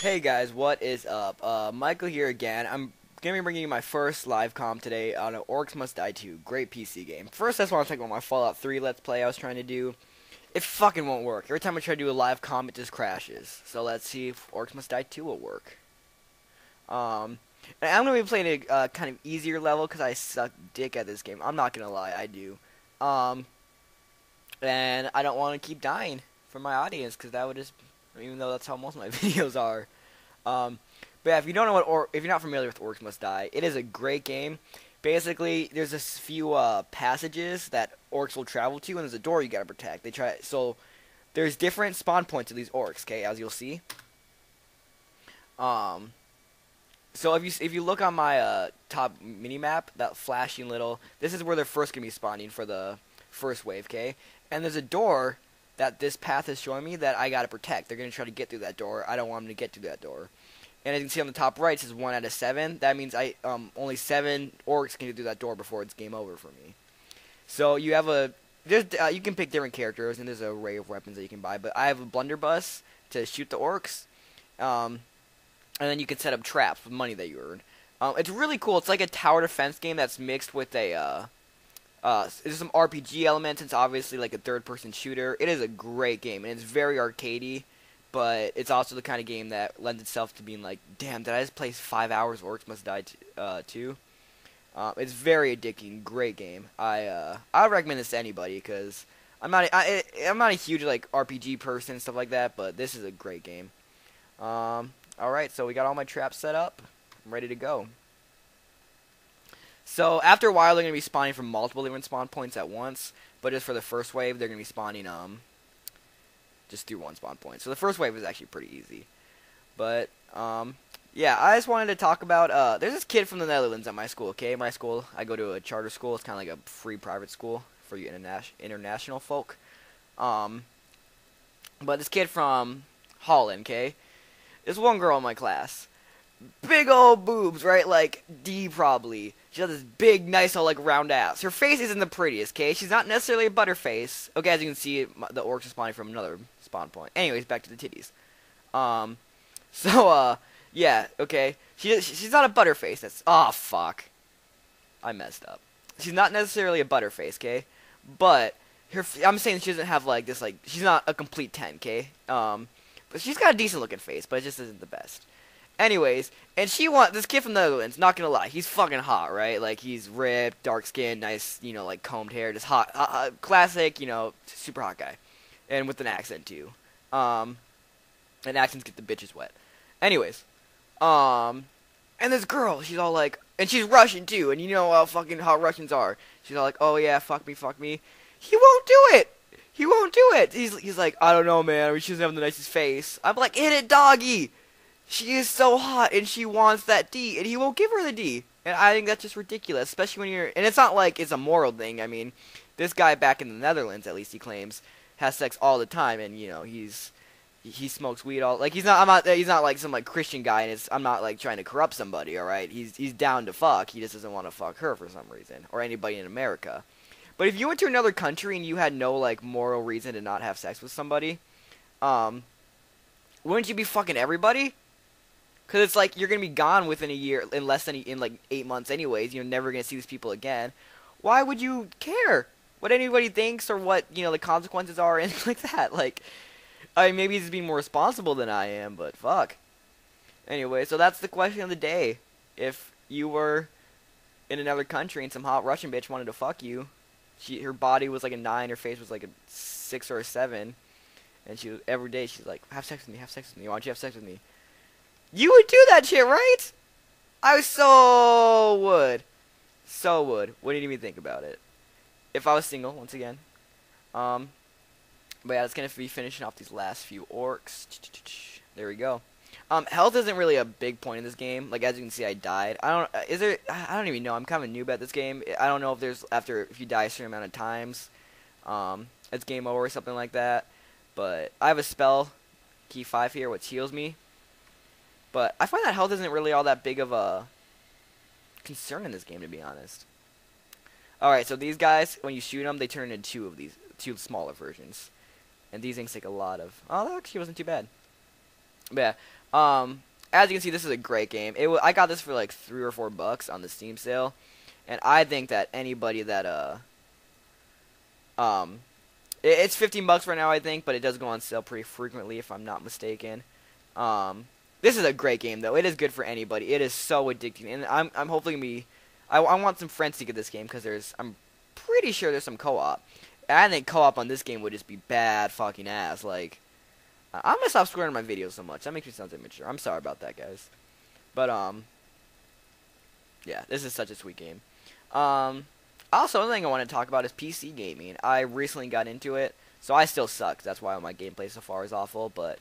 Hey guys, what is up? Michael here again. I'm gonna be bringing you my first live comp today on an Orcs Must Die 2. Great PC game. First, I just want to talk about my Fallout 3 Let's Play I was trying to do. It fucking won't work. Every time I try to do a live comp, it just crashes. So let's see if Orcs Must Die 2 will work. And I'm gonna be playing a kind of easier level because I suck dick at this game. I'm not gonna lie, I do. And I don't want to keep dying for my audience because that would just, even though that's how most of my videos are. But yeah, if you don't know if you're not familiar with Orcs Must Die, it is a great game. Basically, there's a few passages that orcs will travel to, and there's a door you gotta protect. So there's different spawn points of these orcs, okay, as you'll see. So if you look on my top mini map, that flashing little, this is where they're first gonna be spawning for the first wave, okay? And there's a door that this path is showing me that I gotta protect. They're gonna try to get through that door. I don't want them to get through that door. And as you can see on the top right, it says 1 out of 7. That means only 7 orcs can get through that door before it's game over for me. So you have you can pick different characters, and there's an array of weapons that you can buy. But I have a blunderbuss to shoot the orcs, and then you can set up traps with money that you earn. It's really cool. It's like a tower defense game that's mixed with a there's some RPG elements. It's obviously like a third-person shooter. It is a great game, and it's very arcadey. But it's also the kind of game that lends itself to being like, damn, did I just play 5 hours Orcs Must Die 2? It's very addicting, great game. I would recommend this to anybody because I'm not a huge like RPG person and stuff like that, but this is a great game. All right, so we got all my traps set up. I'm ready to go. So after a while, they're gonna be spawning from multiple different spawn points at once, but just for the first wave, they're gonna be spawning just through one spawn point. So the first wave is actually pretty easy. But, yeah, I just wanted to talk about, there's this kid from the Netherlands at my school, okay? My school, I go to a charter school. It's kind of like a free private school for you international folk. But this kid from Holland, okay? There's one girl in my class. Big old boobs, right? Like, D probably. She has this big, nice, all like, round ass. Her face isn't the prettiest, okay? She's not necessarily a butterface. Okay, as you can see, the orcs are spawning from another spawn point. Anyways, back to the titties. Yeah, okay. She's not a butterface. That's, oh, fuck. I messed up. She's not necessarily a butterface, okay? But, I'm saying she doesn't have, like, this, like, she's not a complete 10, okay? But she's got a decent looking face, but it just isn't the best. Anyways, and this kid from the Netherlands, not gonna lie, he's fucking hot, right? Like, he's ripped, dark skin, nice, you know, like, combed hair, just hot, classic, you know, super hot guy. And with an accent, too. And accents get the bitches wet. Anyways, and this girl, she's all like, and she's Russian, too, and you know how fucking hot Russians are. She's all like, oh yeah, fuck me, fuck me. He won't do it! He won't do it! He's like, I don't know, man, she doesn't have the nicest face. I'm like, hit it, doggy! She is so hot, and she wants that D, and he won't give her the D. And I think that's just ridiculous, especially when you're... And it's not like it's a moral thing. I mean, this guy back in the Netherlands, at least he claims, has sex all the time, and, you know, he smokes weed all... Like, he's not like some, like, Christian guy, and I'm not, like, trying to corrupt somebody, alright? He's down to fuck. He just doesn't want to fuck her for some reason, or anybody in America. But if you went to another country and you had no, like, moral reason to not have sex with somebody, wouldn't you be fucking everybody? Because it's like, you're going to be gone within a year, in like 8 months anyways. You're never going to see these people again. Why would you care what anybody thinks or what, you know, the consequences are or anything like that? Like, I mean, maybe he's being more responsible than I am, but fuck. Anyway, so that's the question of the day. If you were in another country and some hot Russian bitch wanted to fuck you, her body was like a 9, her face was like a 6 or a 7, and every day she's like, have sex with me, why don't you have sex with me? You would do that shit, right? I so would. So would. Wouldn't even think about it. If I was single, once again. But yeah, it's gonna be finishing off these last few orcs. There we go. Health isn't really a big point in this game. Like, as you can see, I died. I don't even know. I'm kind of a noob at this game. I don't know if if you die a certain amount of times, it's game over or something like that. But I have a spell, key 5 here, which heals me. But I find that health isn't really all that big of a concern in this game, to be honest. Alright, so these guys, when you shoot them, they turn into two smaller versions. And these things take a lot of... Oh, that actually wasn't too bad. But yeah, As you can see, this is a great game. I got this for like $3 or $4 on the Steam sale, and I think that anybody that um, it's $15 right now, I think, but it does go on sale pretty frequently if I'm not mistaken. Um, this is a great game though. It is good for anybody. It is so addicting, and I'm hopefully gonna be. I want some friends to get this game because I'm pretty sure there's some co-op. And I think co-op on this game would just be bad fucking ass. Like, I'm gonna stop swearing in my videos so much. That makes me sound immature. I'm sorry about that, guys. But yeah, this is such a sweet game. Also, another thing I want to talk about is PC gaming. I recently got into it, so I still suck. That's why my gameplay so far is awful. But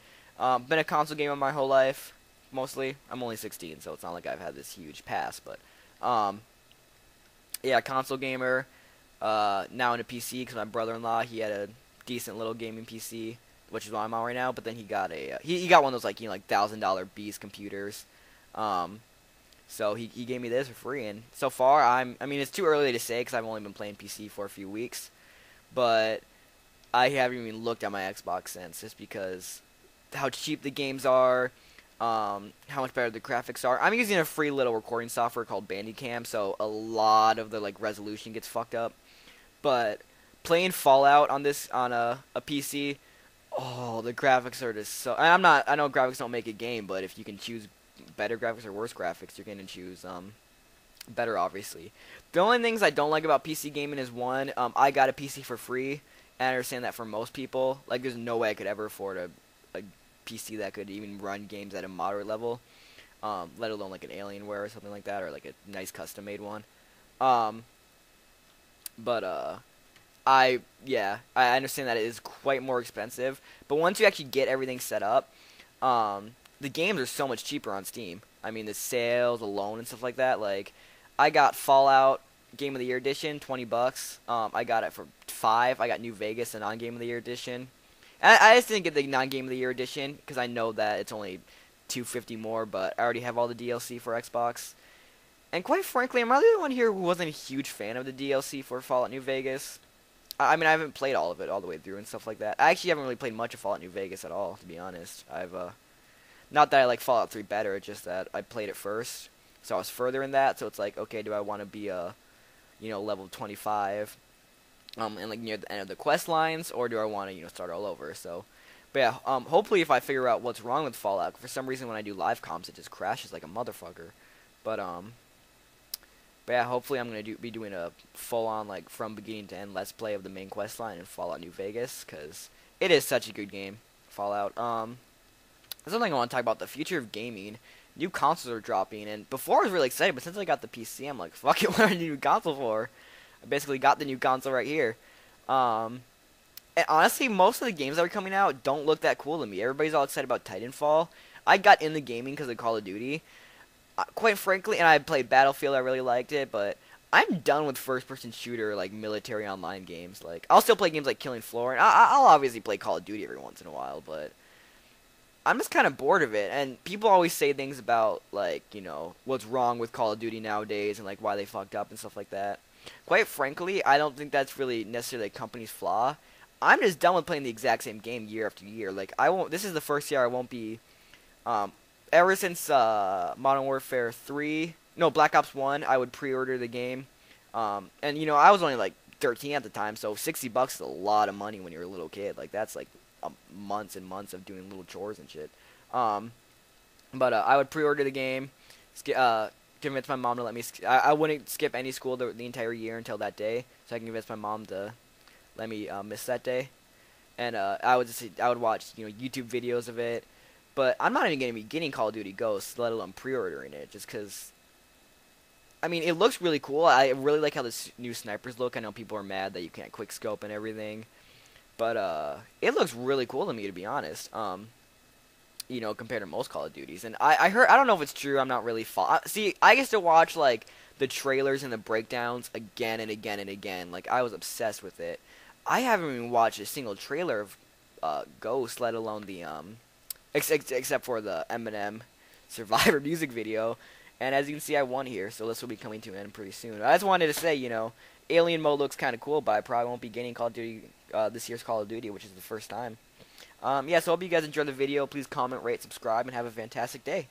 been a console gamer my whole life, mostly. I'm only 16, so it's not like I've had this huge past. But yeah, console gamer. Now in a PC because my brother-in-law, he had a decent little gaming PC, which is what I'm on right now. But then he got he got one of those like like $1,000 beast computers. So he gave me this for free, and so far I mean it's too early to say because I've only been playing PC for a few weeks, but I haven't even looked at my Xbox since, just because how cheap the games are, how much better the graphics are. I'm using a free little recording software called Bandicam, so a lot of the like resolution gets fucked up. But playing Fallout on a PC, oh, the graphics are just so. I know graphics don't make a game, but if you can choose better graphics or worse graphics, you're gonna choose better, obviously. The only things I don't like about PC gaming is one, I got a PC for free, and I understand that for most people, like there's no way I could ever afford a PC that could even run games at a moderate level, let alone like an Alienware or something like that, or like a nice custom made one. But I understand that it is quite more expensive, but once you actually get everything set up, the games are so much cheaper on Steam. I mean, the sales alone and stuff like that. Like, I got Fallout Game of the Year Edition, $20. I got it for $5. I got New Vegas, the non-Game of the Year Edition. And I just didn't get the non-Game of the Year Edition because I know that it's only $250 more, but I already have all the DLC for Xbox. And quite frankly, I'm really the one here who wasn't a huge fan of the DLC for Fallout New Vegas. I mean, I haven't played all of it all the way through and stuff like that. I actually haven't really played much of Fallout New Vegas at all, to be honest. Not that I like Fallout 3 better, it's just that I played it first, so I was further in that, so it's like, okay, do I want to be level 25, and like near the end of the quest lines, or do I want to, start all over, so, but yeah, hopefully if I figure out what's wrong with Fallout, for some reason when I do live comps, it just crashes like a motherfucker, but yeah, hopefully I'm going to be doing a full-on, like, from beginning to end Let's Play of the main quest line in Fallout New Vegas, because it is such a good game, Fallout. There's something I want to talk about, the future of gaming. New consoles are dropping, and before I was really excited, but since I got the PC, I'm like, fuck it, what are a new console for? I basically got the new console right here. And honestly, most of the games that are coming out don't look that cool to me. Everybody's all excited about Titanfall. I got in the gaming because of Call of Duty. Quite frankly, and I played Battlefield, I really liked it, but I'm done with first-person shooter, like, military online games. Like, I'll still play games like Killing Floor, and I'll obviously play Call of Duty every once in a while, but I'm just kind of bored of it, and people always say things about, like, what's wrong with Call of Duty nowadays, and, like, why they fucked up and stuff like that. Quite frankly, I don't think that's really necessarily a company's flaw. I'm just done with playing the exact same game year after year. Like, this is the first year I won't be, ever since, Modern Warfare 3, no, Black Ops 1, I would pre-order the game, and, I was only, like, 13 at the time, so $60 is a lot of money when you're a little kid. Like, that's, like, months and months of doing little chores and shit. But I would pre-order the game, convince my mom to let me. I wouldn't skip any school the entire year until that day, so I can convince my mom to let me miss that day. And I would watch YouTube videos of it. But I'm not even gonna be getting Call of Duty Ghosts, let alone pre-ordering it, just because. I mean, it looks really cool. I really like how the new snipers look. I know people are mad that you can't quick scope and everything. But it looks really cool to me, to be honest. Compared to most Call of Duties. And I heard, I don't know if it's true. I'm not really see, I used to watch like the trailers and the breakdowns again and again and again. Like, I was obsessed with it. I haven't even watched a single trailer of Ghost, let alone the except for the Eminem Survivor music video. And as you can see, I won here, so this will be coming to an end pretty soon. I just wanted to say, Alien mode looks kind of cool, but I probably won't be getting Call of Duty, this year's Call of Duty, which is the first time. Yeah, so hope you guys enjoyed the video. Please comment, rate, subscribe, and have a fantastic day.